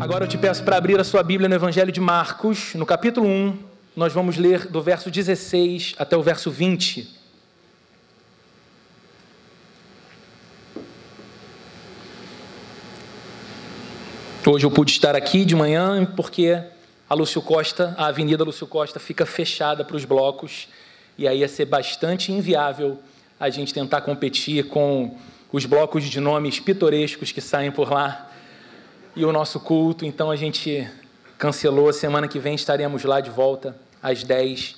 Agora eu te peço para abrir a sua Bíblia no Evangelho de Marcos, no capítulo 1, nós vamos ler do verso 16 até o verso 20. Hoje eu pude estar aqui de manhã porque a Avenida Lúcio Costa fica fechada para os blocos e aí ia ser bastante inviável a gente tentar competir com os blocos de nomes pitorescos que saem por lá e o nosso culto, então a gente cancelou. Semana que vem estaremos lá de volta às 10,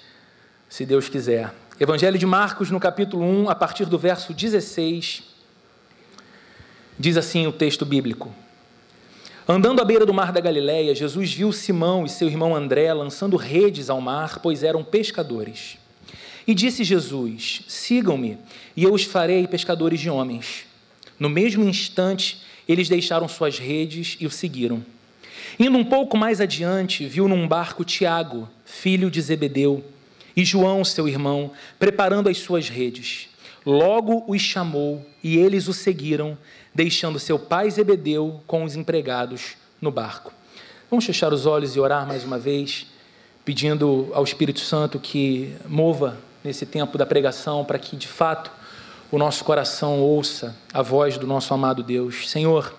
se Deus quiser. Evangelho de Marcos, no capítulo 1, a partir do verso 16, diz assim o texto bíblico: Andando à beira do mar da Galileia, Jesus viu Simão e seu irmão André lançando redes ao mar, pois eram pescadores. E disse Jesus: Sigam-me, e eu os farei pescadores de homens. No mesmo instante, eles deixaram suas redes e o seguiram. Indo um pouco mais adiante, viu num barco Tiago, filho de Zebedeu, e João, seu irmão, preparando as suas redes. Logo os chamou, e eles o seguiram, deixando seu pai Zebedeu com os empregados no barco. Vamos fechar os olhos e orar mais uma vez, pedindo ao Espírito Santo que mova nesse tempo da pregação, para que, de fato, o nosso coração ouça a voz do nosso amado Deus. Senhor,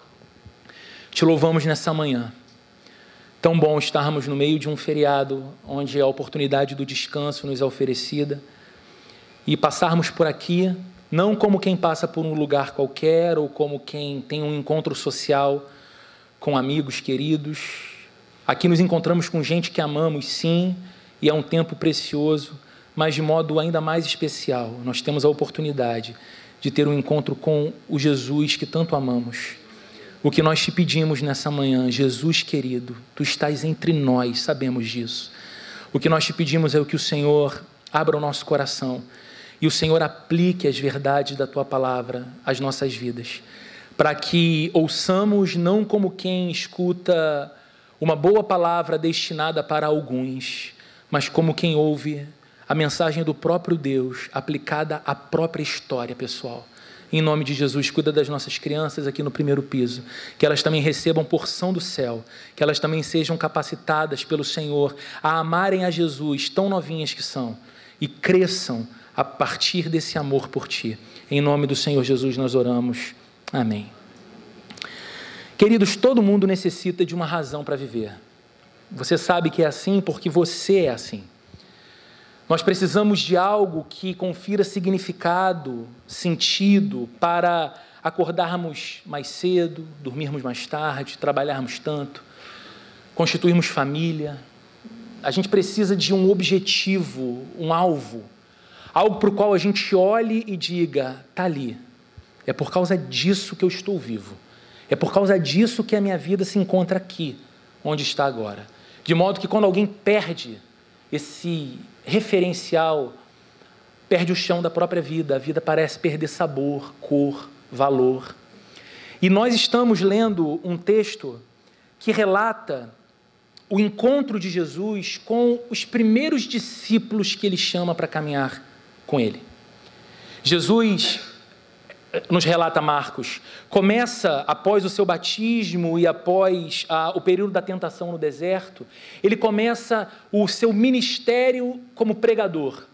te louvamos nessa manhã. Tão bom estarmos no meio de um feriado, onde a oportunidade do descanso nos é oferecida, e passarmos por aqui, não como quem passa por um lugar qualquer, ou como quem tem um encontro social com amigos queridos. Aqui nos encontramos com gente que amamos, sim, e é um tempo precioso, mas de modo ainda mais especial, nós temos a oportunidade de ter um encontro com o Jesus que tanto amamos. O que nós te pedimos nessa manhã, Jesus querido, tu estás entre nós, sabemos disso. O que nós te pedimos é que o Senhor abra o nosso coração e o Senhor aplique as verdades da tua palavra às nossas vidas, para que ouçamos não como quem escuta uma boa palavra destinada para alguns, mas como quem ouve a mensagem do próprio Deus aplicada à própria história pessoal. Em nome de Jesus, cuida das nossas crianças aqui no primeiro piso, que elas também recebam porção do céu, que elas também sejam capacitadas pelo Senhor a amarem a Jesus, tão novinhas que são, e cresçam a partir desse amor por Ti. Em nome do Senhor Jesus nós oramos. Amém. Queridos, todo mundo necessita de uma razão para viver. Você sabe que é assim porque você é assim. Nós precisamos de algo que confira significado, sentido, para acordarmos mais cedo, dormirmos mais tarde, trabalharmos tanto, constituirmos família. A gente precisa de um objetivo, um alvo, algo para o qual a gente olhe e diga, está ali, é por causa disso que eu estou vivo, é por causa disso que a minha vida se encontra aqui, onde está agora. De modo que quando alguém perde esse referencial, perde o chão da própria vida, a vida parece perder sabor, cor, valor. E nós estamos lendo um texto que relata o encontro de Jesus com os primeiros discípulos que ele chama para caminhar com ele. Jesus, nos relata Marcos, começa após o seu batismo e após o período da tentação no deserto, ele começa o seu ministério como pregador.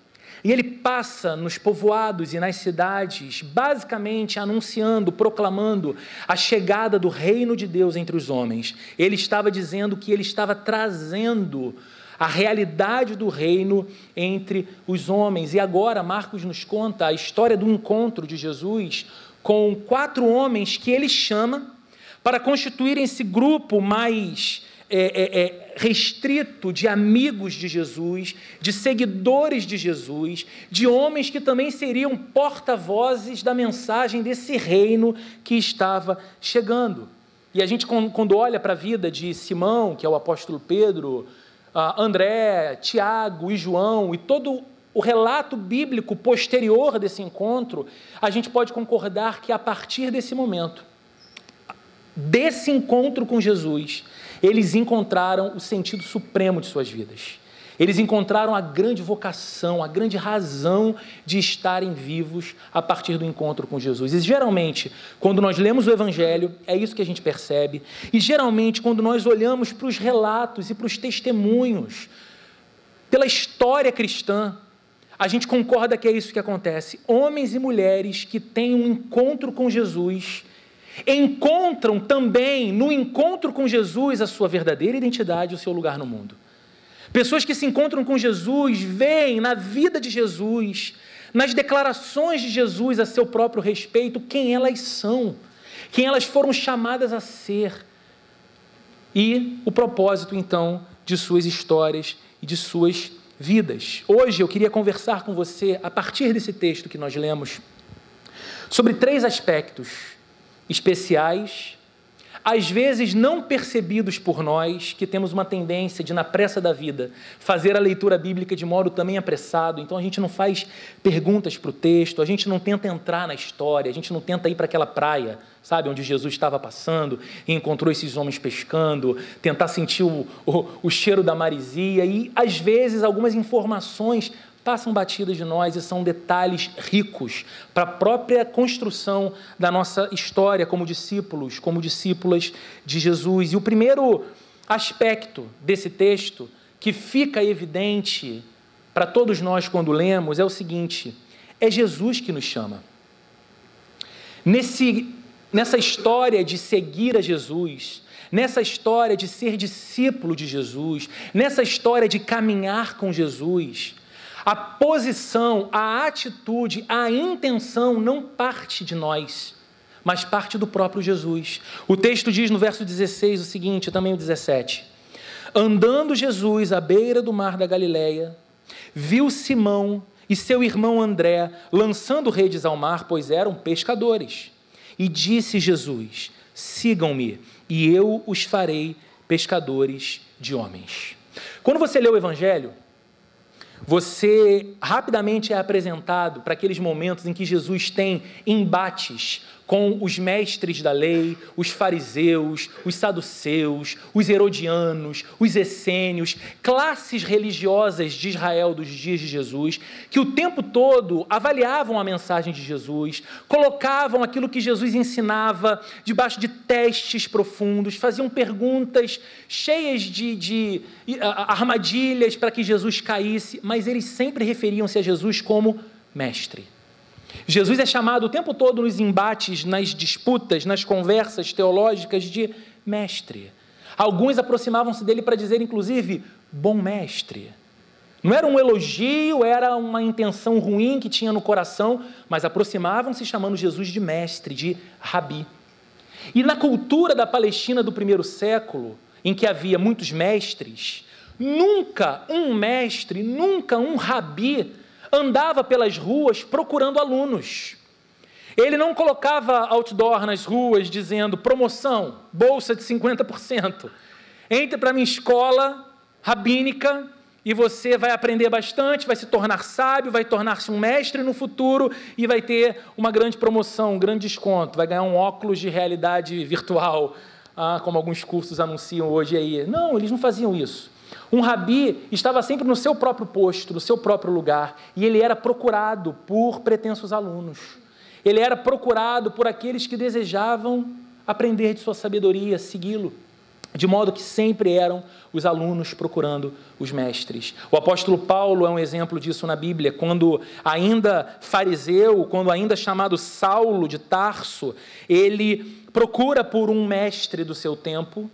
E ele passa nos povoados e nas cidades, basicamente anunciando, proclamando a chegada do reino de Deus entre os homens. Ele estava dizendo que ele estava trazendo a realidade do reino entre os homens. E agora Marcos nos conta a história do encontro de Jesus com 4 homens que ele chama para constituírem esse grupo mais restrito de amigos de Jesus, de seguidores de Jesus, de homens que também seriam porta-vozes da mensagem desse reino que estava chegando. E a gente, quando olha para a vida de Simão, que é o apóstolo Pedro, André, Tiago e João, e todo o relato bíblico posterior desse encontro, a gente pode concordar que a partir desse momento, desse encontro com Jesus, eles encontraram o sentido supremo de suas vidas. Eles encontraram a grande vocação, a grande razão de estarem vivos a partir do encontro com Jesus. E geralmente, quando nós lemos o Evangelho, é isso que a gente percebe. E geralmente, quando nós olhamos para os relatos e para os testemunhos, pela história cristã, a gente concorda que é isso que acontece. Homens e mulheres que têm um encontro com Jesus, encontram também no encontro com Jesus a sua verdadeira identidade, o seu lugar no mundo. Pessoas que se encontram com Jesus, veem na vida de Jesus, nas declarações de Jesus a seu próprio respeito, quem elas são, quem elas foram chamadas a ser. E o propósito, então, de suas histórias e de suas vidas. Hoje eu queria conversar com você, a partir desse texto que nós lemos, sobre 3 aspectos especiais, às vezes não percebidos por nós, que temos uma tendência de, na pressa da vida, fazer a leitura bíblica de modo também apressado. Então a gente não faz perguntas para o texto, a gente não tenta entrar na história, a gente não tenta ir para aquela praia, sabe, onde Jesus estava passando e encontrou esses homens pescando, tentar sentir o cheiro da maresia, e às vezes algumas informações passam batidas de nós e são detalhes ricos para a própria construção da nossa história como discípulos, como discípulas de Jesus. E o primeiro aspecto desse texto que fica evidente para todos nós quando lemos é o seguinte: é Jesus que nos chama. Nessa história de seguir a Jesus, nessa história de ser discípulo de Jesus, nessa história de caminhar com Jesus, a posição, a atitude, a intenção não parte de nós, mas parte do próprio Jesus. O texto diz no verso 16 o seguinte, também o 17. Andando Jesus à beira do mar da Galileia, viu Simão e seu irmão André lançando redes ao mar, pois eram pescadores. E disse Jesus: sigam-me, e eu os farei pescadores de homens. Quando você lê o Evangelho, você rapidamente é apresentado para aqueles momentos em que Jesus tem embates com os mestres da lei, os fariseus, os saduceus, os herodianos, os essênios, classes religiosas de Israel dos dias de Jesus, que o tempo todo avaliavam a mensagem de Jesus, colocavam aquilo que Jesus ensinava debaixo de testes profundos, faziam perguntas cheias de armadilhas para que Jesus caísse, mas eles sempre referiam-se a Jesus como mestre. Jesus é chamado o tempo todo nos embates, nas disputas, nas conversas teológicas de mestre. Alguns aproximavam-se dele para dizer, inclusive, bom mestre. Não era um elogio, era uma intenção ruim que tinha no coração, mas aproximavam-se chamando Jesus de mestre, de rabi. E na cultura da Palestina do primeiro século, em que havia muitos mestres, nunca um mestre, nunca um rabi andava pelas ruas procurando alunos. Ele não colocava outdoor nas ruas dizendo promoção, bolsa de 50%. Entre para a minha escola rabínica e você vai aprender bastante, vai se tornar sábio, vai tornar-se um mestre no futuro e vai ter uma grande promoção, um grande desconto, vai ganhar um óculos de realidade virtual, como alguns cursos anunciam hoje aí. Não, eles não faziam isso. Um rabi estava sempre no seu próprio posto, no seu próprio lugar, e ele era procurado por pretensos alunos. Ele era procurado por aqueles que desejavam aprender de sua sabedoria, segui-lo, de modo que sempre eram os alunos procurando os mestres. O apóstolo Paulo é um exemplo disso na Bíblia, quando ainda fariseu, quando ainda chamado Saulo de Tarso, ele procura por um mestre do seu tempo,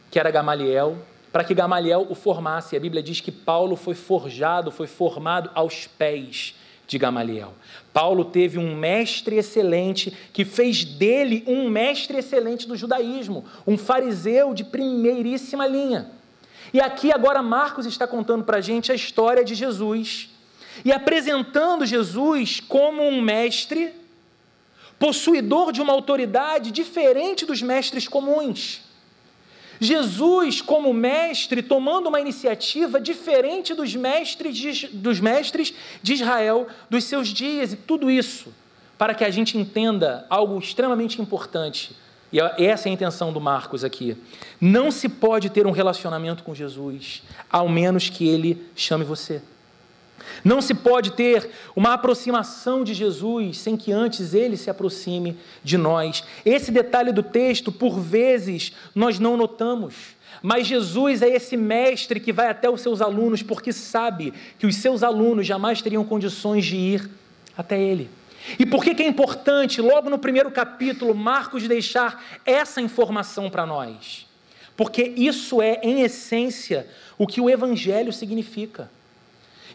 que era Gamaliel, para que Gamaliel o formasse. A Bíblia diz que Paulo foi forjado, foi formado aos pés de Gamaliel. Paulo teve um mestre excelente que fez dele um mestre excelente do judaísmo, um fariseu de primeiríssima linha. E aqui agora Marcos está contando para a gente a história de Jesus e apresentando Jesus como um mestre possuidor de uma autoridade diferente dos mestres comuns. Jesus, como mestre, tomando uma iniciativa diferente dos mestres de Israel, dos seus dias, e tudo isso para que a gente entenda algo extremamente importante E essa é a intenção do Marcos aqui. Não se pode ter um relacionamento com Jesus, ao menos que ele chame você. Não se pode ter uma aproximação de Jesus sem que antes ele se aproxime de nós. Esse detalhe do texto, por vezes, nós não notamos. Mas Jesus é esse mestre que vai até os seus alunos porque sabe que os seus alunos jamais teriam condições de ir até ele. E por que é importante, logo no primeiro capítulo, Marcos deixar essa informação para nós? Porque isso é, em essência, o que o Evangelho significa.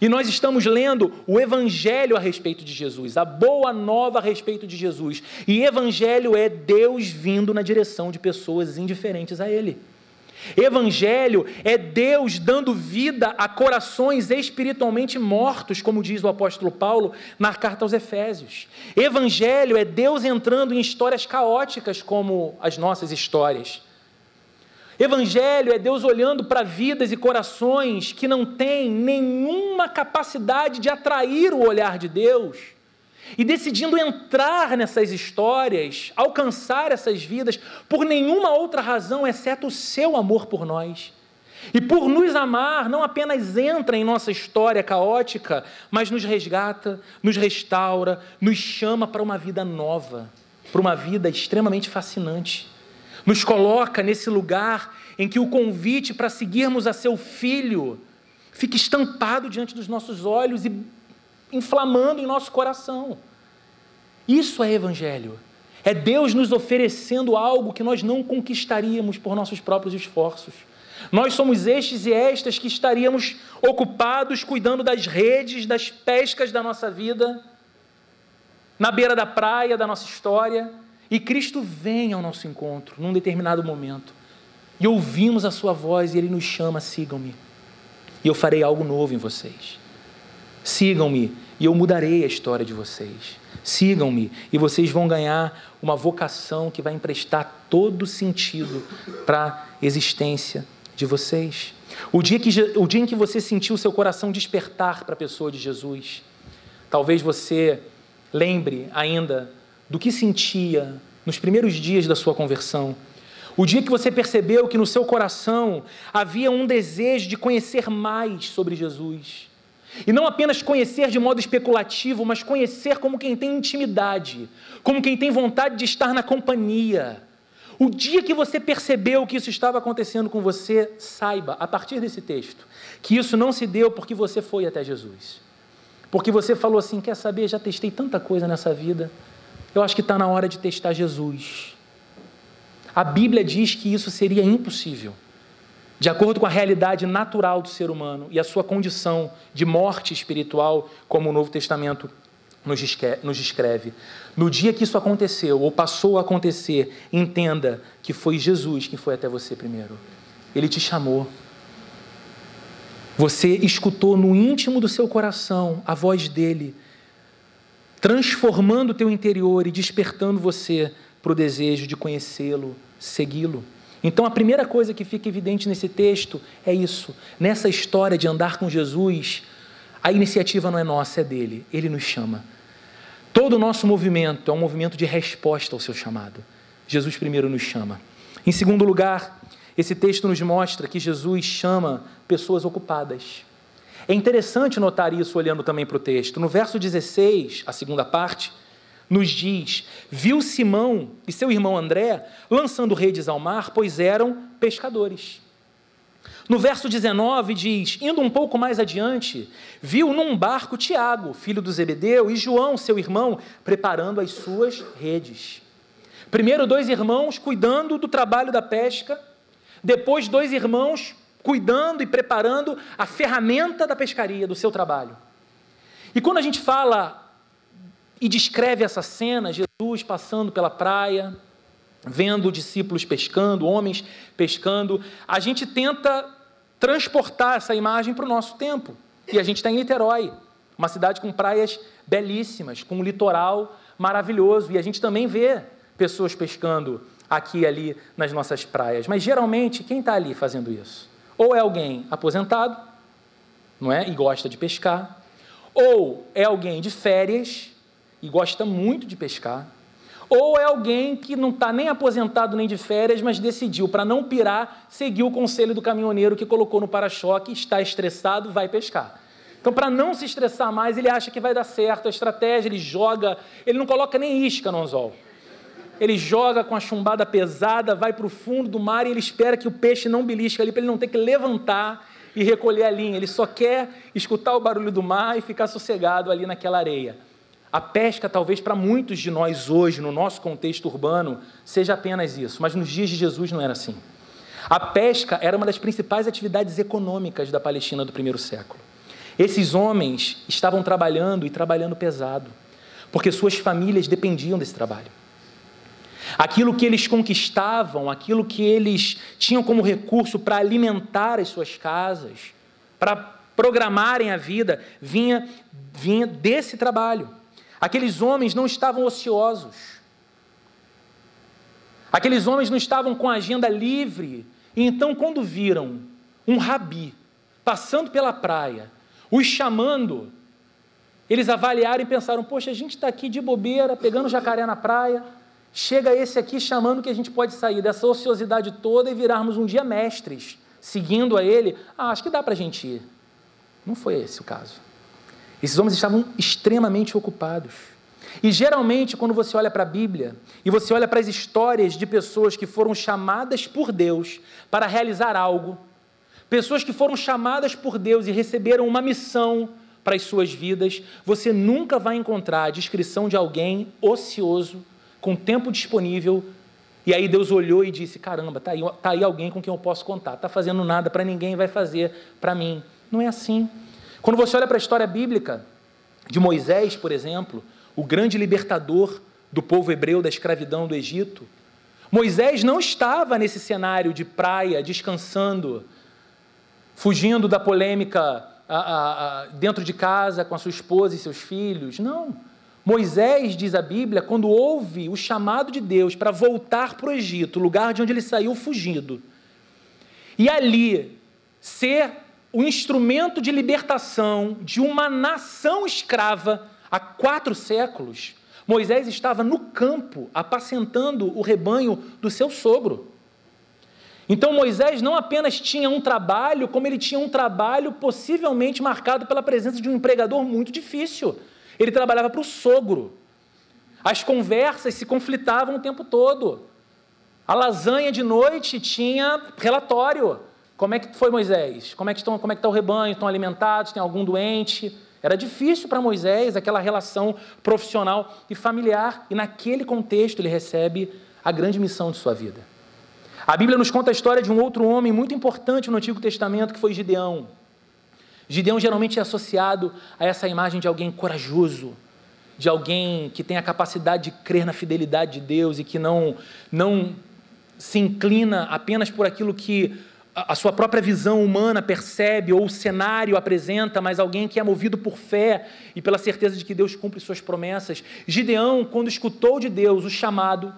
E nós estamos lendo o Evangelho a respeito de Jesus, a boa nova a respeito de Jesus. E Evangelho é Deus vindo na direção de pessoas indiferentes a Ele. Evangelho é Deus dando vida a corações espiritualmente mortos, como diz o apóstolo Paulo na carta aos Efésios. Evangelho é Deus entrando em histórias caóticas como as nossas histórias. Evangelho é Deus olhando para vidas e corações que não têm nenhuma capacidade de atrair o olhar de Deus e decidindo entrar nessas histórias, alcançar essas vidas por nenhuma outra razão exceto o seu amor por nós. E por nos amar, não apenas entra em nossa história caótica, mas nos resgata, nos restaura, nos chama para uma vida nova, para uma vida extremamente fascinante. Nos coloca nesse lugar em que o convite para seguirmos a seu Filho fica estampado diante dos nossos olhos e inflamando em nosso coração. Isso é Evangelho. É Deus nos oferecendo algo que nós não conquistaríamos por nossos próprios esforços. Nós somos estes e estas que estaríamos ocupados cuidando das redes, das pescas da nossa vida, na beira da praia da nossa história, e Cristo vem ao nosso encontro num determinado momento, e ouvimos a sua voz e Ele nos chama: sigam-me, e eu farei algo novo em vocês. Sigam-me, e eu mudarei a história de vocês. Sigam-me, e vocês vão ganhar uma vocação que vai emprestar todo sentido para a existência de vocês. O dia em que você sentiu o seu coração despertar para a pessoa de Jesus, talvez você lembre ainda do que sentia nos primeiros dias da sua conversão. O dia que você percebeu que no seu coração havia um desejo de conhecer mais sobre Jesus. E não apenas conhecer de modo especulativo, mas conhecer como quem tem intimidade, como quem tem vontade de estar na companhia. O dia que você percebeu que isso estava acontecendo com você, saiba, a partir desse texto, que isso não se deu porque você foi até Jesus. Porque você falou assim: quer saber, já testei tanta coisa nessa vida, eu acho que está na hora de testar Jesus. A Bíblia diz que isso seria impossível, de acordo com a realidade natural do ser humano e a sua condição de morte espiritual, como o Novo Testamento nos descreve. No dia que isso aconteceu, ou passou a acontecer, entenda que foi Jesus quem foi até você primeiro. Ele te chamou. Você escutou no íntimo do seu coração a voz dele, transformando o teu interior e despertando você para o desejo de conhecê-lo, segui-lo. Então, a primeira coisa que fica evidente nesse texto é isso. Nessa história de andar com Jesus, a iniciativa não é nossa, é dele. Ele nos chama. Todo o nosso movimento é um movimento de resposta ao seu chamado. Jesus primeiro nos chama. Em segundo lugar, esse texto nos mostra que Jesus chama pessoas ocupadas. É interessante notar isso olhando também para o texto. No verso 16, a segunda parte, nos diz: viu Simão e seu irmão André lançando redes ao mar, pois eram pescadores. No verso 19 diz: indo um pouco mais adiante, viu num barco Tiago, filho do Zebedeu, e João, seu irmão, preparando as suas redes. Primeiro 2 irmãos cuidando do trabalho da pesca, depois 2 irmãos cuidando e preparando a ferramenta da pescaria, do seu trabalho. E quando a gente fala e descreve essa cena, Jesus passando pela praia, vendo discípulos pescando, homens pescando, a gente tenta transportar essa imagem para o nosso tempo. E a gente está em Niterói, uma cidade com praias belíssimas, com um litoral maravilhoso, e a gente também vê pessoas pescando aqui e ali nas nossas praias. Mas geralmente, quem está ali fazendo isso? Ou é alguém aposentado, não é? E gosta de pescar, ou é alguém de férias e gosta muito de pescar, ou é alguém que não está nem aposentado nem de férias, mas decidiu, para não pirar, seguir o conselho do caminhoneiro que colocou no para-choque, está estressado, vai pescar. Então, para não se estressar mais, ele acha que vai dar certo a estratégia, ele joga, ele não coloca nem isca no anzol. Ele joga com a chumbada pesada, vai para o fundo do mar e ele espera que o peixe não belisque ali, para ele não ter que levantar e recolher a linha. Ele só quer escutar o barulho do mar e ficar sossegado ali naquela areia. A pesca, talvez para muitos de nós hoje, no nosso contexto urbano, seja apenas isso, mas nos dias de Jesus não era assim. A pesca era uma das principais atividades econômicas da Palestina do primeiro século. Esses homens estavam trabalhando e trabalhando pesado, porque suas famílias dependiam desse trabalho. Aquilo que eles conquistavam, aquilo que eles tinham como recurso para alimentar as suas casas, para programarem a vida, vinha desse trabalho. Aqueles homens não estavam ociosos. Aqueles homens não estavam com a agenda livre. E então, quando viram um rabi passando pela praia, os chamando, eles avaliaram e pensaram, poxa, a gente está aqui de bobeira, pegando jacaré na praia, chega esse aqui chamando que a gente pode sair dessa ociosidade toda e virarmos um dia mestres, seguindo a ele. Acho que dá para a gente ir. Não foi esse o caso. Esses homens estavam extremamente ocupados. E geralmente, quando você olha para a Bíblia, e você olha para as histórias de pessoas que foram chamadas por Deus para realizar algo, pessoas que foram chamadas por Deus e receberam uma missão para as suas vidas, você nunca vai encontrar a descrição de alguém ocioso, com tempo disponível, e aí Deus olhou e disse, caramba, tá aí alguém com quem eu posso contar, está fazendo nada para ninguém, vai fazer para mim. Não é assim. Quando você olha para a história bíblica de Moisés, por exemplo, o grande libertador do povo hebreu da escravidão do Egito, Moisés não estava nesse cenário de praia, descansando, fugindo da polêmica dentro de casa com a sua esposa e seus filhos. Não. Moisés, diz a Bíblia, quando ouve o chamado de Deus para voltar para o Egito, o lugar de onde ele saiu fugido, e ali ser o instrumento de libertação de uma nação escrava há 4 séculos, Moisés estava no campo apacentando o rebanho do seu sogro. Então Moisés não apenas tinha um trabalho, como ele tinha um trabalho possivelmente marcado pela presença de um empregador muito difícil. Ele trabalhava para o sogro. As conversas se conflitavam o tempo todo. A lasanha de noite tinha relatório. Como é que foi, Moisés? Como é que está o rebanho? Estão alimentados? Tem algum doente? Era difícil para Moisés aquela relação profissional e familiar. E naquele contexto ele recebe a grande missão de sua vida. A Bíblia nos conta a história de um outro homem muito importante no Antigo Testamento, que foi Gideão. Gideão geralmente é associado a essa imagem de alguém corajoso, de alguém que tem a capacidade de crer na fidelidade de Deus e que não se inclina apenas por aquilo que a sua própria visão humana percebe ou o cenário apresenta, mas alguém que é movido por fé e pela certeza de que Deus cumpre suas promessas. Gideão, quando escutou de Deus o chamado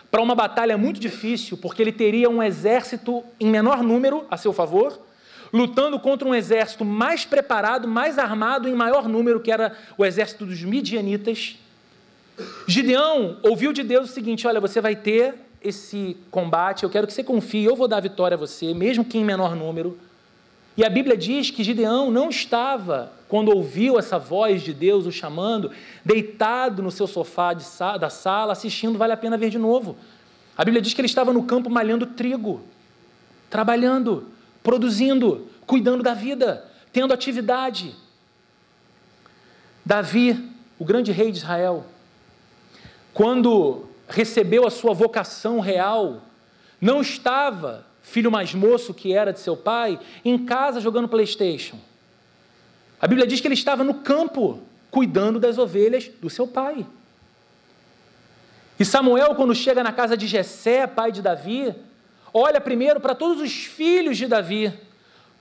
para uma batalha muito difícil, porque ele teria um exército em menor número a seu favor, lutando contra um exército mais preparado, mais armado, em maior número, que era o exército dos midianitas. Gideão ouviu de Deus o seguinte, olha, você vai ter esse combate, eu quero que você confie, eu vou dar a vitória a você, mesmo que em menor número. E a Bíblia diz que Gideão não estava, quando ouviu essa voz de Deus o chamando, deitado no seu sofá da sala, assistindo Vale a Pena Ver de Novo. A Bíblia diz que ele estava no campo malhando trigo, trabalhando, produzindo, cuidando da vida, tendo atividade. Davi, o grande rei de Israel, quando recebeu a sua vocação real, não estava, filho mais moço que era de seu pai, em casa jogando PlayStation. A Bíblia diz que ele estava no campo, cuidando das ovelhas do seu pai. E Samuel, quando chega na casa de Jessé, pai de Davi, olha primeiro para todos os filhos de Davi,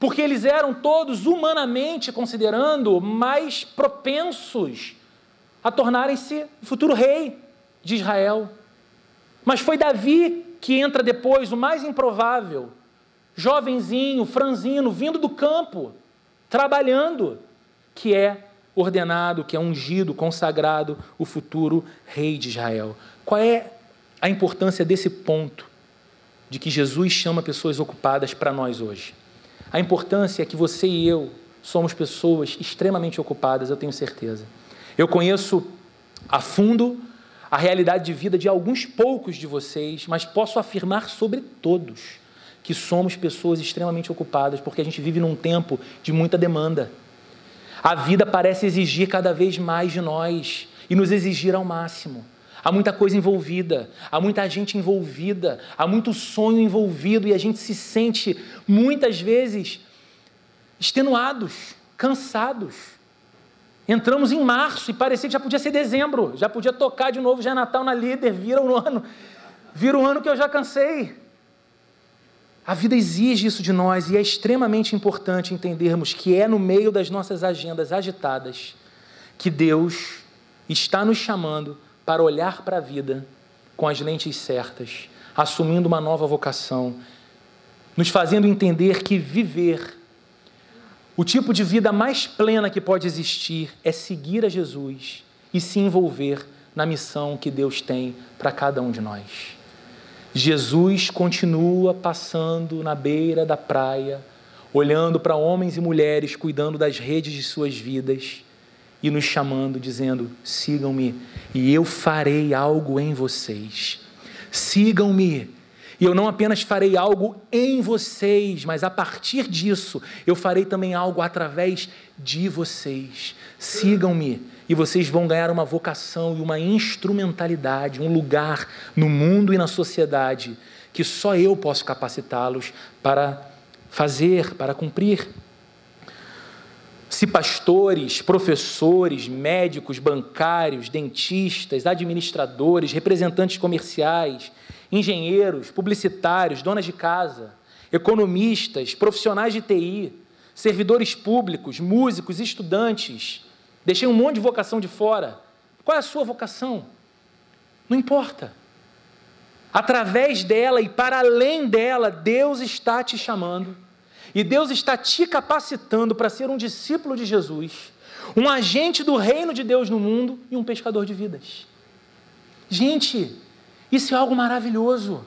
porque eles eram todos, humanamente considerando, mais propensos a tornarem-se o futuro rei de Israel. Mas foi Davi que entra depois, o mais improvável, jovenzinho, franzino, vindo do campo, trabalhando, que é ordenado, que é ungido, consagrado, o futuro rei de Israel. Qual é a importância desse ponto de que Jesus chama pessoas ocupadas para nós hoje? A importância é que você e eu somos pessoas extremamente ocupadas, eu tenho certeza. Eu conheço a fundo a realidade de vida de alguns poucos de vocês, mas posso afirmar sobre todos que somos pessoas extremamente ocupadas, porque a gente vive num tempo de muita demanda. A vida parece exigir cada vez mais de nós e nos exigir ao máximo. Há muita coisa envolvida, há muita gente envolvida, há muito sonho envolvido e a gente se sente, muitas vezes, extenuados, cansados. Entramos em março e parecia que já podia ser dezembro, já podia tocar de novo, já é Natal na Líder, vira o ano que eu já cansei. A vida exige isso de nós e é extremamente importante entendermos que é no meio das nossas agendas agitadas que Deus está nos chamando para olhar para a vida com as lentes certas, assumindo uma nova vocação, nos fazendo entender que viver o tipo de vida mais plena que pode existir é seguir a Jesus e se envolver na missão que Deus tem para cada um de nós. Jesus continua passando na beira da praia, olhando para homens e mulheres, cuidando das redes de suas vidas e nos chamando, dizendo: sigam-me e eu farei algo em vocês. Sigam-me. E eu não apenas farei algo em vocês, mas a partir disso, eu farei também algo através de vocês. Sigam-me e vocês vão ganhar uma vocação e uma instrumentalidade, um lugar no mundo e na sociedade que só eu posso capacitá-los para fazer, para cumprir. Se pastores, professores, médicos, bancários, dentistas, administradores, representantes comerciais, engenheiros, publicitários, donas de casa, economistas, profissionais de TI, servidores públicos, músicos, estudantes, deixei um monte de vocação de fora. Qual é a sua vocação? Não importa. Através dela e para além dela, Deus está te chamando e Deus está te capacitando para ser um discípulo de Jesus, um agente do reino de Deus no mundo e um pescador de vidas. Gente, isso é algo maravilhoso.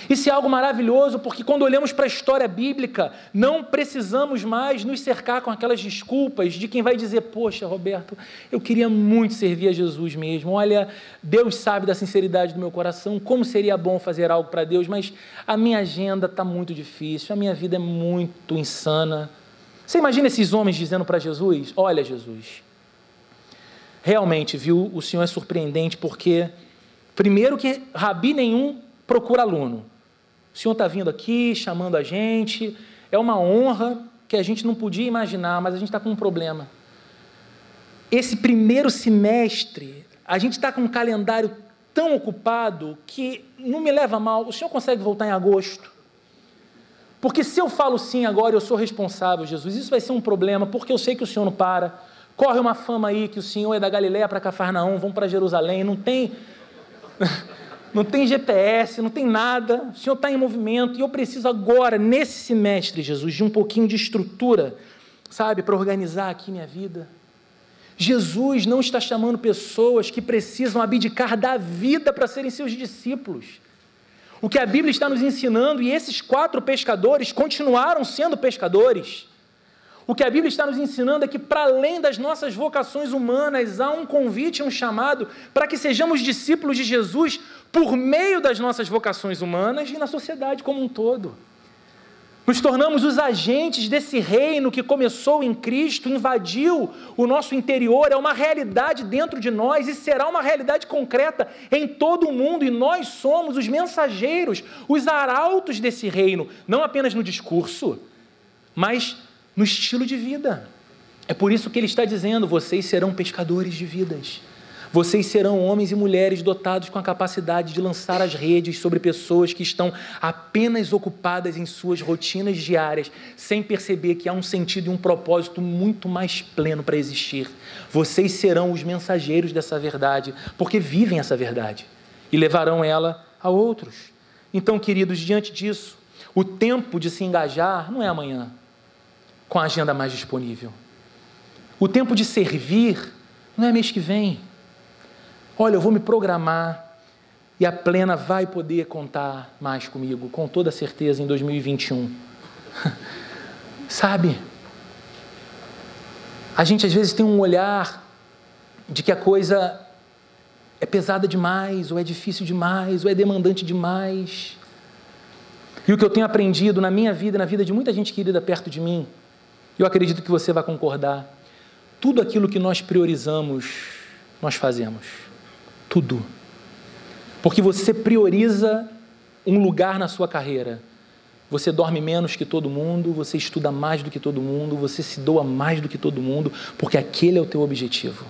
Isso é algo maravilhoso porque quando olhamos para a história bíblica, não precisamos mais nos cercar com aquelas desculpas de quem vai dizer: poxa, Roberto, eu queria muito servir a Jesus mesmo, olha, Deus sabe da sinceridade do meu coração, como seria bom fazer algo para Deus, mas a minha agenda está muito difícil, a minha vida é muito insana. Você imagina esses homens dizendo para Jesus: olha, Jesus, realmente, viu, o Senhor é surpreendente porque, primeiro que rabi nenhum procura aluno. O Senhor está vindo aqui, chamando a gente, é uma honra que a gente não podia imaginar, mas a gente está com um problema. Esse primeiro semestre, a gente está com um calendário tão ocupado que não me leva a mal, o Senhor consegue voltar em agosto? Porque se eu falo sim agora, eu sou responsável, Jesus, isso vai ser um problema, porque eu sei que o Senhor não para. Corre uma fama aí que o Senhor é da Galileia para Cafarnaum, vamos para Jerusalém, não tem GPS, não tem nada, o Senhor está em movimento, e eu preciso agora, nesse semestre, Jesus, de um pouquinho de estrutura, sabe, para organizar aqui minha vida. Jesus não está chamando pessoas que precisam abdicar da vida para serem seus discípulos. O que a Bíblia está nos ensinando, e esses 4 pescadores continuaram sendo pescadores, o que a Bíblia está nos ensinando é que, para além das nossas vocações humanas, há um convite, um chamado para que sejamos discípulos de Jesus por meio das nossas vocações humanas e na sociedade como um todo. Nos tornamos os agentes desse reino que começou em Cristo, invadiu o nosso interior, é uma realidade dentro de nós e será uma realidade concreta em todo o mundo, e nós somos os mensageiros, os arautos desse reino, não apenas no discurso, mas no estilo de vida. É por isso que ele está dizendo: vocês serão pescadores de vidas. Vocês serão homens e mulheres dotados com a capacidade de lançar as redes sobre pessoas que estão apenas ocupadas em suas rotinas diárias, sem perceber que há um sentido e um propósito muito mais pleno para existir. Vocês serão os mensageiros dessa verdade, porque vivem essa verdade e levarão ela a outros. Então, queridos, diante disso, o tempo de se engajar não é amanhã, com a agenda mais disponível. O tempo de servir não é mês que vem. Olha, eu vou me programar e a Plena vai poder contar mais comigo, com toda certeza, em 2021. Sabe? A gente às vezes tem um olhar de que a coisa é pesada demais, ou é difícil demais, ou é demandante demais. E o que eu tenho aprendido na minha vida e na vida de muita gente querida perto de mim, eu acredito que você vai concordar, tudo aquilo que nós priorizamos, nós fazemos. Tudo. Porque você prioriza um lugar na sua carreira. Você dorme menos que todo mundo, você estuda mais do que todo mundo, você se doa mais do que todo mundo, porque aquele é o teu objetivo.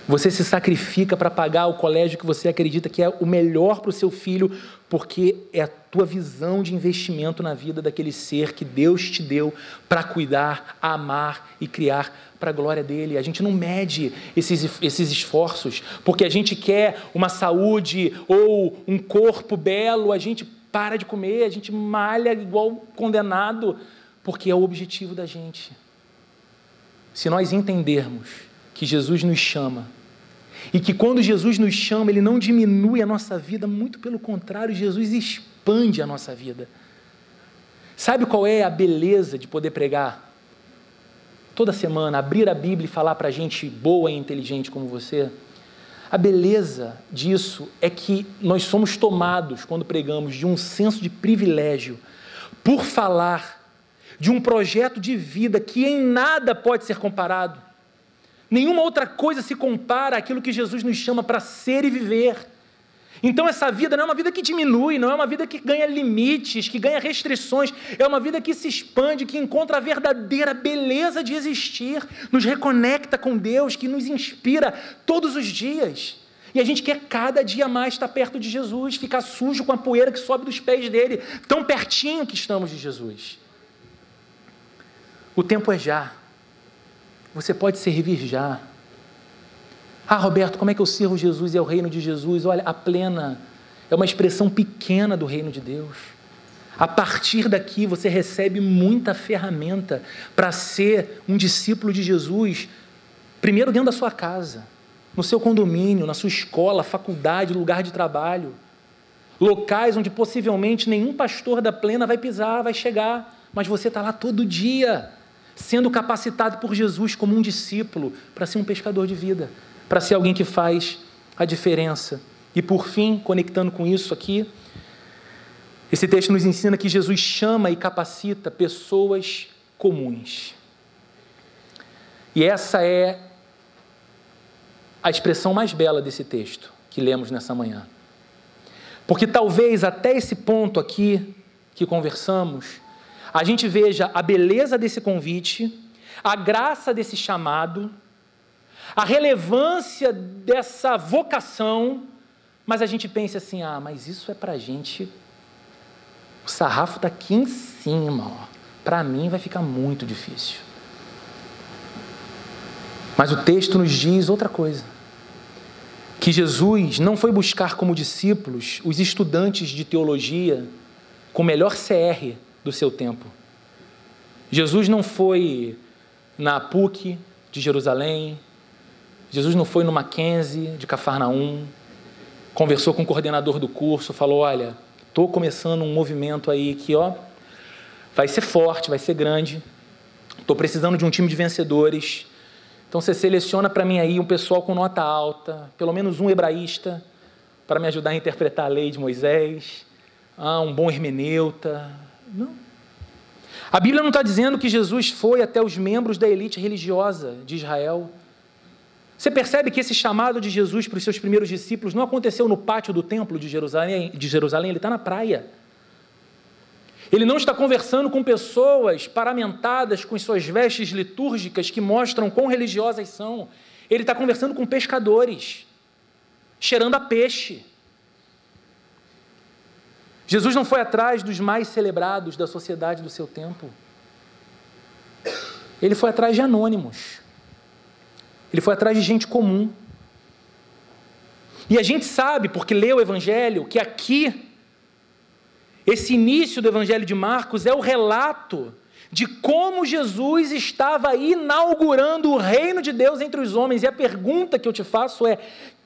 Você se sacrifica para pagar o colégio que você acredita que é o melhor para o seu filho, porque é a tua visão de investimento na vida daquele ser que Deus te deu para cuidar, amar e criar para a glória dele. A gente não mede esses esforços, porque a gente quer uma saúde ou um corpo belo, a gente para de comer, a gente malha igual condenado, porque é o objetivo da gente. Se nós entendermos que Jesus nos chama, e que quando Jesus nos chama, Ele não diminui a nossa vida, muito pelo contrário, Jesus expande a nossa vida. Sabe qual é a beleza de poder pregar? Toda semana, abrir a Bíblia e falar para gente boa e inteligente como você. A beleza disso é que nós somos tomados, quando pregamos, de um senso de privilégio, por falar de um projeto de vida que em nada pode ser comparado. Nenhuma outra coisa se compara àquilo que Jesus nos chama para ser e viver. Então essa vida não é uma vida que diminui, não é uma vida que ganha limites, que ganha restrições, é uma vida que se expande, que encontra a verdadeira beleza de existir, nos reconecta com Deus, que nos inspira todos os dias. E a gente quer cada dia mais estar perto de Jesus, ficar sujo com a poeira que sobe dos pés dele, tão pertinho que estamos de Jesus. O tempo é já. Você pode servir já. Ah, Roberto, como é que eu sirvo Jesus e é o reino de Jesus? Olha, a Plena é uma expressão pequena do reino de Deus. A partir daqui você recebe muita ferramenta para ser um discípulo de Jesus, primeiro dentro da sua casa, no seu condomínio, na sua escola, faculdade, lugar de trabalho, locais onde possivelmente nenhum pastor da Plena vai pisar, vai chegar, mas você está lá todo dia, sendo capacitado por Jesus como um discípulo para ser um pescador de vida, para ser alguém que faz a diferença. E por fim, conectando com isso aqui, esse texto nos ensina que Jesus chama e capacita pessoas comuns. E essa é a expressão mais bela desse texto que lemos nessa manhã. Porque talvez até esse ponto aqui que conversamos, a gente veja a beleza desse convite, a graça desse chamado, a relevância dessa vocação, mas a gente pensa assim, mas isso é para a gente, o sarrafo está aqui em cima, para mim vai ficar muito difícil. Mas o texto nos diz outra coisa, que Jesus não foi buscar como discípulos os estudantes de teologia com o melhor CR do seu tempo. Jesus não foi na PUC de Jerusalém, Jesus não foi no Mackenzie de Cafarnaum, conversou com o coordenador do curso, falou, olha, estou começando um movimento aí que vai ser forte, vai ser grande, estou precisando de um time de vencedores, então você seleciona para mim aí um pessoal com nota alta, pelo menos um hebraísta, para me ajudar a interpretar a lei de Moisés, um bom hermeneuta. Não. A Bíblia não está dizendo que Jesus foi até os membros da elite religiosa de Israel. Você percebe que esse chamado de Jesus para os seus primeiros discípulos não aconteceu no pátio do templo de Jerusalém, ele está na praia. Ele não está conversando com pessoas paramentadas com suas vestes litúrgicas que mostram quão religiosas são. Ele está conversando com pescadores, cheirando a peixe. Jesus não foi atrás dos mais celebrados da sociedade do seu tempo. Ele foi atrás de anônimos. Ele foi atrás de gente comum. E a gente sabe, porque lê o Evangelho, que aqui, esse início do Evangelho de Marcos é o relato de como Jesus estava inaugurando o reino de Deus entre os homens. E a pergunta que eu te faço é: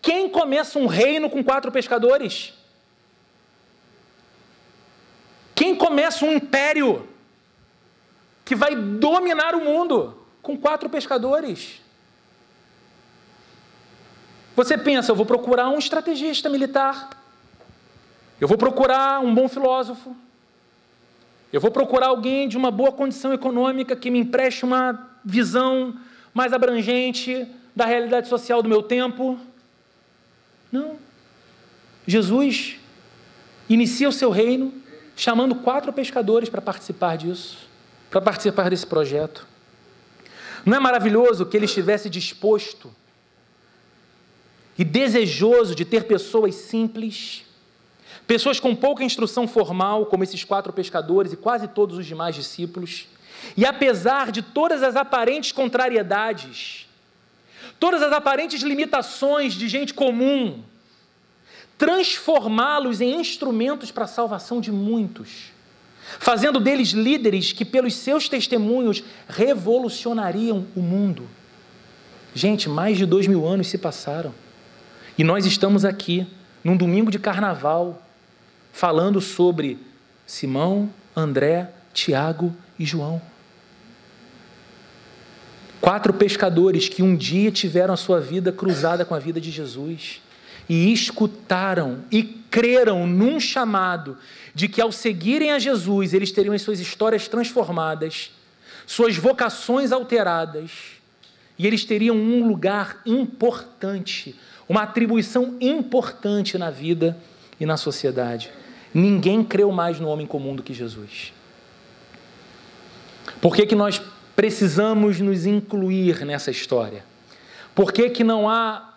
quem começa um reino com 4 pescadores? Quem começa um império que vai dominar o mundo com 4 pescadores? Você pensa, eu vou procurar um estrategista militar, eu vou procurar um bom filósofo, eu vou procurar alguém de uma boa condição econômica que me empreste uma visão mais abrangente da realidade social do meu tempo. Não. Jesus inicia o seu reino chamando 4 pescadores para participar disso, para participar desse projeto. Não é maravilhoso que ele estivesse disposto e desejoso de ter pessoas simples, pessoas com pouca instrução formal, como esses 4 pescadores e quase todos os demais discípulos, e apesar de todas as aparentes contrariedades, todas as aparentes limitações de gente comum, transformá-los em instrumentos para a salvação de muitos, fazendo deles líderes que, pelos seus testemunhos, revolucionariam o mundo. Gente, mais de 2000 anos se passaram, e nós estamos aqui, num domingo de carnaval, falando sobre Simão, André, Tiago e João. 4 pescadores que um dia tiveram a sua vida cruzada com a vida de Jesus e escutaram e creram num chamado de que, ao seguirem a Jesus, eles teriam as suas histórias transformadas, suas vocações alteradas, e eles teriam um lugar importante, uma atribuição importante na vida e na sociedade. Ninguém creu mais no homem comum do que Jesus. Por que nós precisamos nos incluir nessa história? Por que não há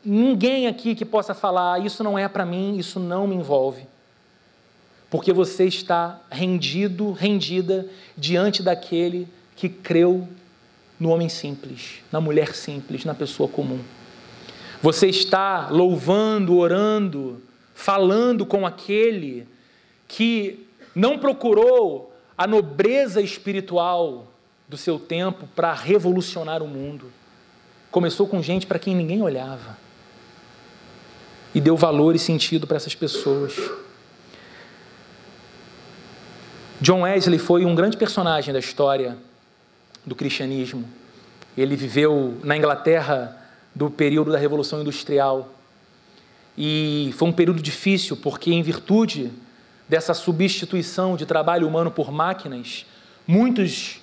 ninguém aqui que possa falar: isso não é para mim, isso não me envolve? Porque você está rendido, rendida diante daquele que creu no homem simples, na mulher simples, na pessoa comum. Você está louvando, orando, falando com aquele que não procurou a nobreza espiritual do seu tempo para revolucionar o mundo. Começou com gente para quem ninguém olhava e deu valor e sentido para essas pessoas. John Wesley foi um grande personagem da história do cristianismo. Ele viveu na Inglaterra do período da Revolução Industrial. E foi um período difícil, porque, em virtude dessa substituição de trabalho humano por máquinas, muitos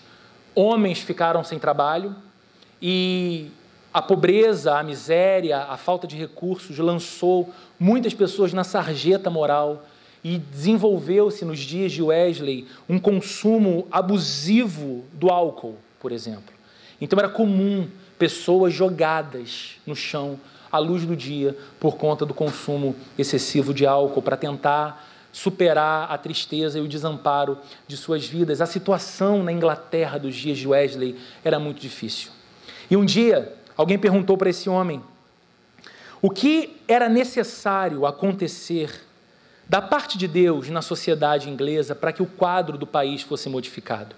homens ficaram sem trabalho e a pobreza, a miséria, a falta de recursos lançou muitas pessoas na sarjeta moral e desenvolveu-se, nos dias de Wesley, um consumo abusivo do álcool, por exemplo. Então era comum pessoas jogadas no chão à luz do dia por conta do consumo excessivo de álcool, para tentar superar a tristeza e o desamparo de suas vidas. A situação na Inglaterra dos dias de Wesley era muito difícil. E um dia, alguém perguntou para esse homem o que era necessário acontecer da parte de Deus na sociedade inglesa para que o quadro do país fosse modificado.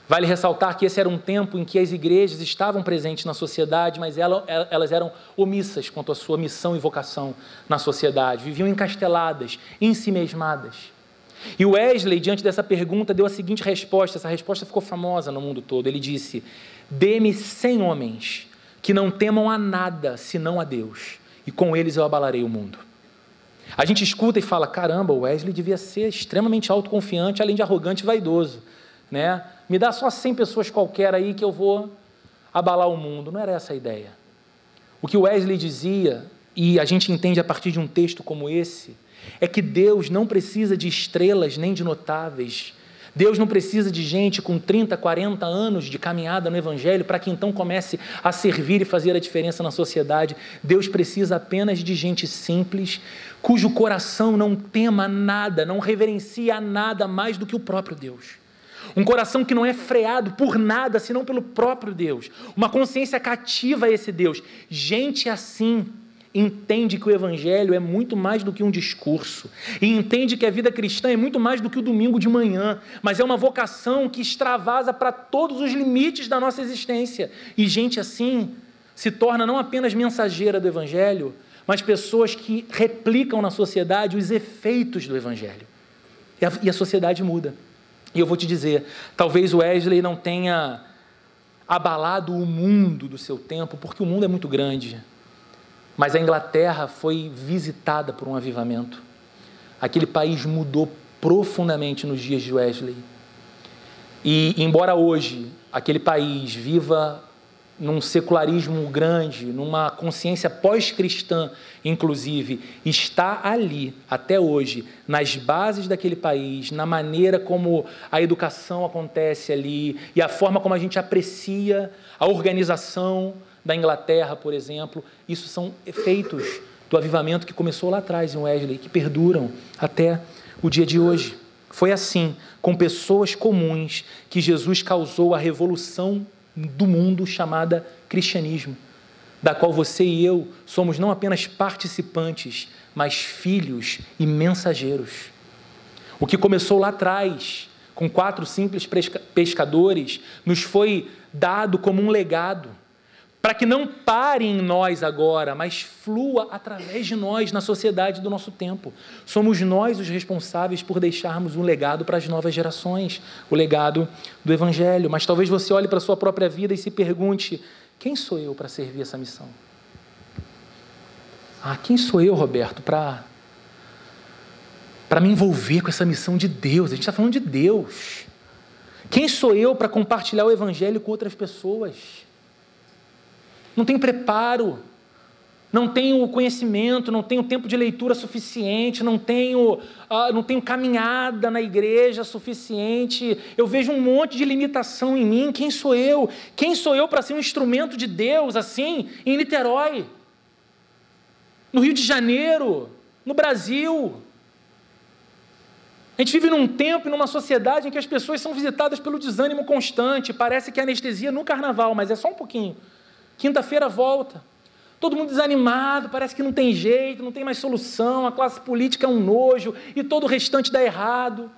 Vale ressaltar que esse era um tempo em que as igrejas estavam presentes na sociedade, mas elas eram omissas quanto à sua missão e vocação na sociedade, viviam encasteladas, ensimesmadas. E Wesley, diante dessa pergunta, deu a seguinte resposta, essa resposta ficou famosa no mundo todo. Ele disse: dê-me 100 homens que não temam a nada senão a Deus, e com eles eu abalarei o mundo. A gente escuta e fala: caramba, o Wesley devia ser extremamente autoconfiante, além de arrogante e vaidoso, né? Me dá só 100 pessoas qualquer aí que eu vou abalar o mundo. Não era essa a ideia. O que Wesley dizia, e a gente entende a partir de um texto como esse, é que Deus não precisa de estrelas nem de notáveis. Deus não precisa de gente com 30, 40 anos de caminhada no Evangelho para que então comece a servir e fazer a diferença na sociedade. Deus precisa apenas de gente simples, cujo coração não tema nada, não reverencia nada mais do que o próprio Deus. Um coração que não é freado por nada, senão pelo próprio Deus. Uma consciência cativa a esse Deus. Gente assim entende que o evangelho é muito mais do que um discurso, e entende que a vida cristã é muito mais do que o domingo de manhã, mas é uma vocação que extravasa para todos os limites da nossa existência. E gente assim se torna não apenas mensageira do evangelho, mas pessoas que replicam na sociedade os efeitos do evangelho. E a sociedade muda. E eu vou te dizer, talvez o Wesley não tenha abalado o mundo do seu tempo, porque o mundo é muito grande, mas a Inglaterra foi visitada por um avivamento. Aquele país mudou profundamente nos dias de Wesley. E embora hoje aquele país viva num secularismo grande, numa consciência pós-cristã, inclusive, está ali, até hoje, nas bases daquele país, na maneira como a educação acontece ali, e a forma como a gente aprecia a organização da Inglaterra, por exemplo. Isso são efeitos do avivamento que começou lá atrás em Wesley, que perduram até o dia de hoje. Foi assim, com pessoas comuns, que Jesus causou a revolução do mundo chamada cristianismo, da qual você e eu somos não apenas participantes, mas filhos e mensageiros. O que começou lá atrás, com 4 simples pescadores, nos foi dado como um legado, para que não pare em nós agora, mas flua através de nós na sociedade do nosso tempo. Somos nós os responsáveis por deixarmos um legado para as novas gerações, o legado do Evangelho. Mas talvez você olhe para a sua própria vida e se pergunte, quem sou eu para servir essa missão? Quem sou eu, Roberto, para me envolver com essa missão de Deus? A gente está falando de Deus. Quem sou eu para compartilhar o Evangelho com outras pessoas? Não tenho preparo, não tenho conhecimento, não tenho tempo de leitura suficiente, não tenho caminhada na igreja suficiente, eu vejo um monte de limitação em mim. Quem sou eu? Quem sou eu para ser um instrumento de Deus assim, em Niterói, no Rio de Janeiro, no Brasil? A gente vive num tempo e numa sociedade em que as pessoas são visitadas pelo desânimo constante. Parece que a anestesia no carnaval, mas é só um pouquinho. Quinta-feira volta, todo mundo desanimado, parece que não tem jeito, não tem mais solução, a classe política é um nojo e todo o restante dá errado.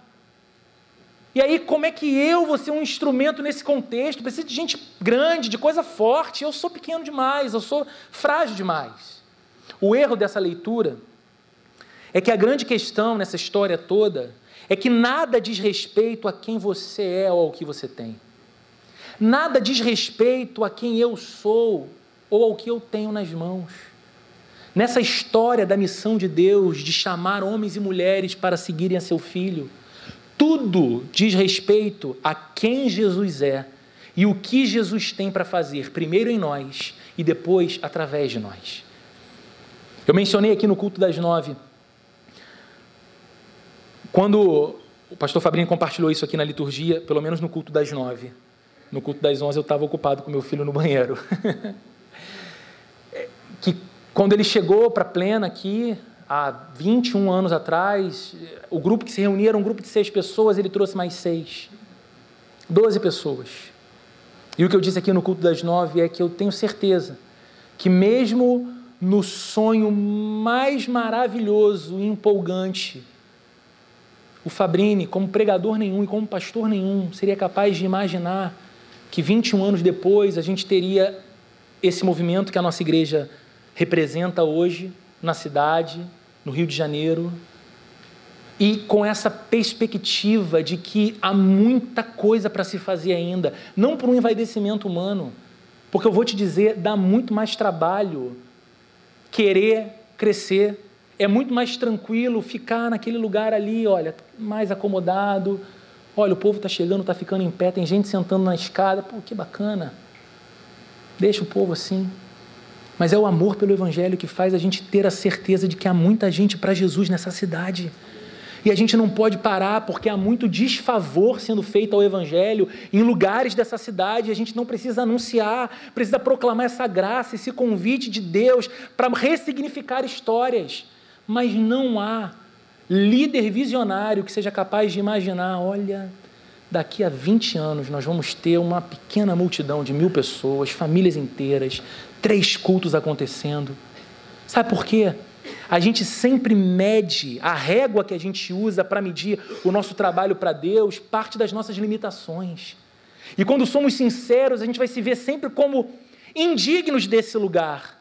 E aí, como é que eu vou ser um instrumento nesse contexto? Preciso de gente grande, de coisa forte. Eu sou pequeno demais, eu sou frágil demais. O erro dessa leitura é que a grande questão nessa história toda é que nada diz respeito a quem você é ou ao que você tem. Nada diz respeito a quem eu sou ou ao que eu tenho nas mãos. Nessa história da missão de Deus, de chamar homens e mulheres para seguirem a seu Filho, tudo diz respeito a quem Jesus é e o que Jesus tem para fazer, primeiro em nós e depois através de nós. Eu mencionei aqui no culto das 9, quando o pastor Fabrini compartilhou isso aqui na liturgia, pelo menos no culto das 9, no culto das 11 eu estava ocupado com meu filho no banheiro, que quando ele chegou para a Plena aqui, há 21 anos atrás, o grupo que se reunia era um grupo de 6 pessoas, ele trouxe mais 6, 12 pessoas. E o que eu disse aqui no culto das 9 é que eu tenho certeza que mesmo no sonho mais maravilhoso e empolgante, o Fabrini, como pregador nenhum e como pastor nenhum, seria capaz de imaginar que 21 anos depois a gente teria esse movimento que a nossa igreja representa hoje na cidade, no Rio de Janeiro, e com essa perspectiva de que há muita coisa para se fazer ainda, não por um envaidecimento humano, porque eu vou te dizer, dá muito mais trabalho querer crescer, é muito mais tranquilo ficar naquele lugar ali, olha, mais acomodado, olha, o povo está chegando, está ficando em pé, tem gente sentando na escada, pô, que bacana, deixa o povo assim. Mas é o amor pelo Evangelho que faz a gente ter a certeza de que há muita gente para Jesus nessa cidade. E a gente não pode parar porque há muito desfavor sendo feito ao Evangelho em lugares dessa cidade. A gente não precisa anunciar, precisa proclamar essa graça, esse convite de Deus para ressignificar histórias. Mas não há líder visionário que seja capaz de imaginar, olha, daqui a 20 anos nós vamos ter uma pequena multidão de 1000 pessoas, famílias inteiras, 3 cultos acontecendo. Sabe por quê? A gente sempre mede, a régua que a gente usa para medir o nosso trabalho para Deus parte das nossas limitações. E quando somos sinceros, a gente vai se ver sempre como indignos desse lugar,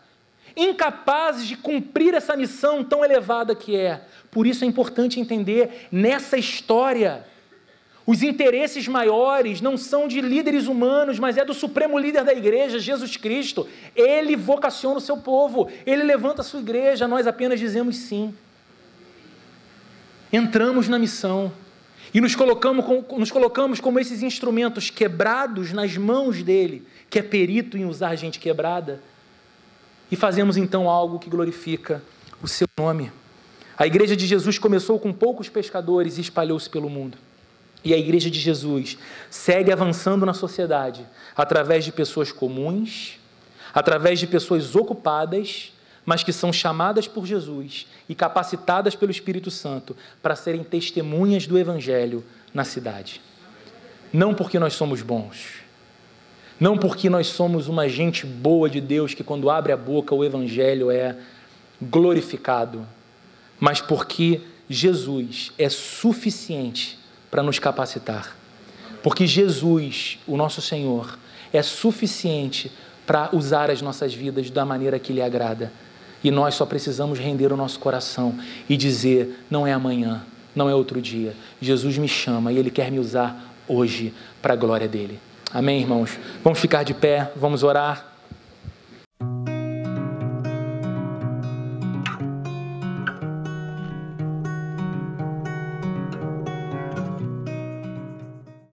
incapazes de cumprir essa missão tão elevada que é. Por isso é importante entender, nessa história, os interesses maiores não são de líderes humanos, mas é do supremo líder da igreja, Jesus Cristo. Ele vocaciona o seu povo, ele levanta a sua igreja, nós apenas dizemos sim. Entramos na missão e nos colocamos como esses instrumentos quebrados nas mãos dele, que é perito em usar gente quebrada, e fazemos então algo que glorifica o seu nome. A igreja de Jesus começou com poucos pescadores e espalhou-se pelo mundo. E a igreja de Jesus segue avançando na sociedade através de pessoas comuns, através de pessoas ocupadas, mas que são chamadas por Jesus e capacitadas pelo Espírito Santo para serem testemunhas do Evangelho na cidade. Não porque nós somos bons, não porque nós somos uma gente boa de Deus que quando abre a boca o Evangelho é glorificado, mas porque Jesus é suficiente para nos capacitar. Porque Jesus, o nosso Senhor, é suficiente para usar as nossas vidas da maneira que lhe agrada. E nós só precisamos render o nosso coração e dizer, não é amanhã, não é outro dia. Jesus me chama e Ele quer me usar hoje para a glória dele. Amém, irmãos? Vamos ficar de pé, vamos orar.